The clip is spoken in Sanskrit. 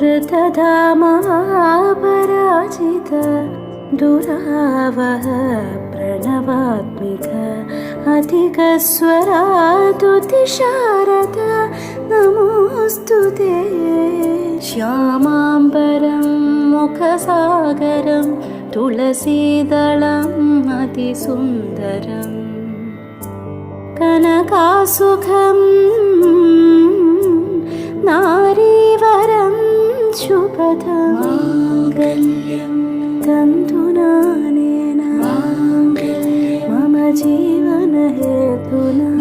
ऋतधामपराजित दुरावह प्रणवात्मिक अधिकस्वरातुतिशारद नमोऽस्तु ते। श्यामाम्बरं मुखसागरं तुलसीदलम् अतिसुन्दरम् कनकासुखं नारीवरं शुभदं माङ्गल्यं तन्तुनानेन मम जीवनहेतुना।